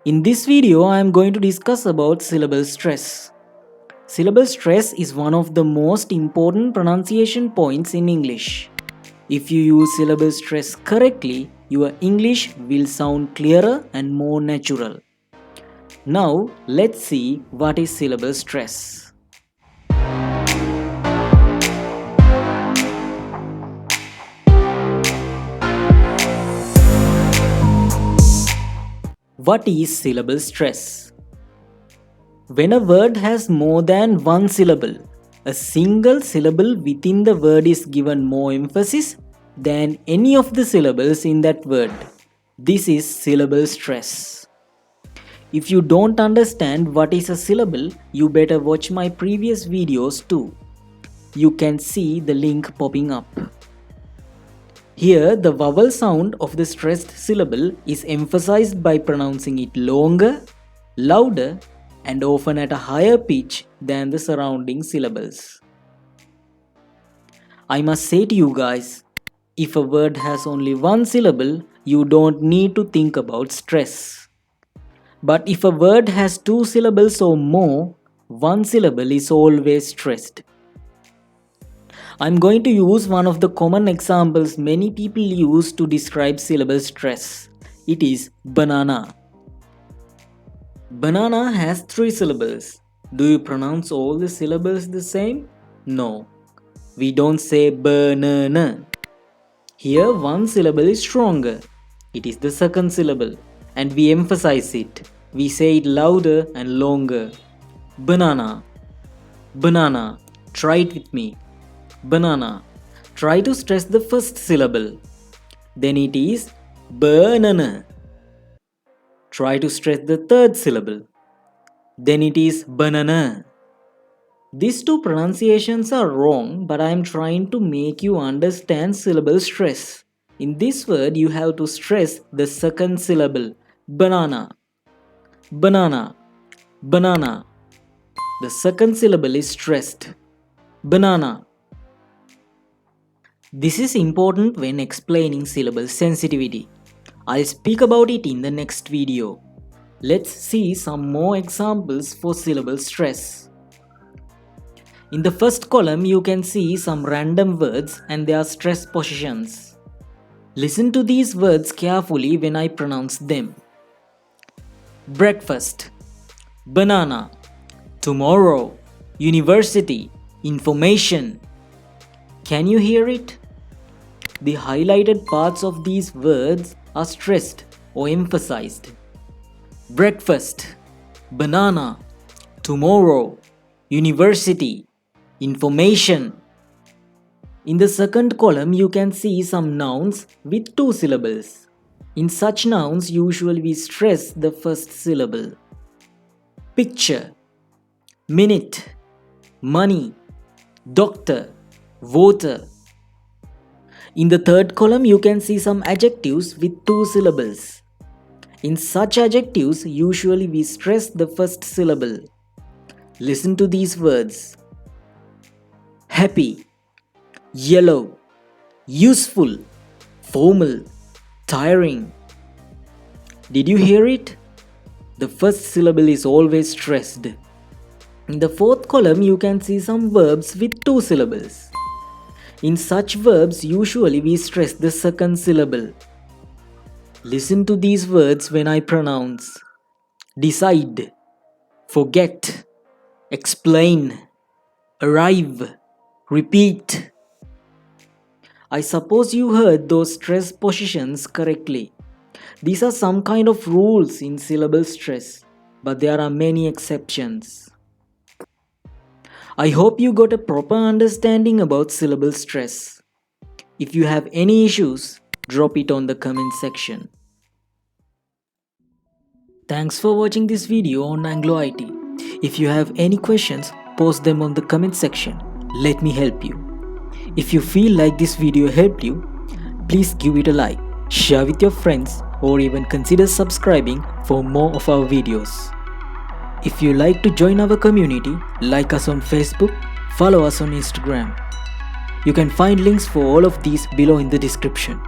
In this video, I am going to discuss about syllable stress. Syllable stress is one of the most important pronunciation points in English. If you use syllable stress correctly, your English will sound clearer and more natural. Now, let's see what is syllable stress. What is syllable stress? When a word has more than one syllable, a single syllable within the word is given more emphasis than any of the syllables in that word. This is syllable stress. If you don't understand what is a syllable, you better watch my previous videos too. You can see the link popping up. Here, the vowel sound of the stressed syllable is emphasized by pronouncing it longer, louder, and often at a higher pitch than the surrounding syllables. I must say to you guys, if a word has only one syllable, you don't need to think about stress. But if a word has two syllables or more, one syllable is always stressed. I'm going to use one of the common examples many people use to describe syllable stress. It is banana. Banana has 3 syllables. Do you pronounce all the syllables the same? No. We don't say banana. Here one syllable is stronger. It is the second syllable and we emphasize it. We say it louder and longer. Banana. Banana. Try it with me. Banana. Try to stress the first syllable. Then it is banana. Try to stress the third syllable. Then it is banana. These two pronunciations are wrong, but I am trying to make you understand syllable stress. In this word, you have to stress the second syllable. Banana. Banana. Banana. The second syllable is stressed. Banana. This is important when explaining syllable sensitivity. I'll speak about it in the next video. Let's see some more examples for syllable stress. In the first column, you can see some random words and their stress positions. Listen to these words carefully when I pronounce them. Breakfast, banana, tomorrow, university, information. Can you hear it? The highlighted parts of these words are stressed or emphasized. Breakfast, banana, tomorrow, university, information. In the second column, you can see some nouns with 2 syllables. In such nouns, usually we stress the first syllable. Picture, minute, money, doctor, water. In the third column, you can see some adjectives with 2 syllables. In such adjectives, usually we stress the first syllable. Listen to these words. Happy, yellow, useful, formal, tiring. Did you hear it? The first syllable is always stressed. In the fourth column, you can see some verbs with 2 syllables. In such verbs, usually we stress the second syllable. Listen to these words when I pronounce. Decide, forget, explain, arrive, repeat. I suppose you heard those stress positions correctly. These are some kind of rules in syllable stress, but there are many exceptions. I hope you got a proper understanding about syllable stress. If you have any issues, drop it on the comment section. Thanks for watching this video on Anglo IT. If you have any questions, post them on the comment section. Let me help you. If you feel like this video helped you, please give it a like, share with your friends, or even consider subscribing for more of our videos. If you like to join our community, like us on Facebook, follow us on Instagram. You can find links for all of these below in the description.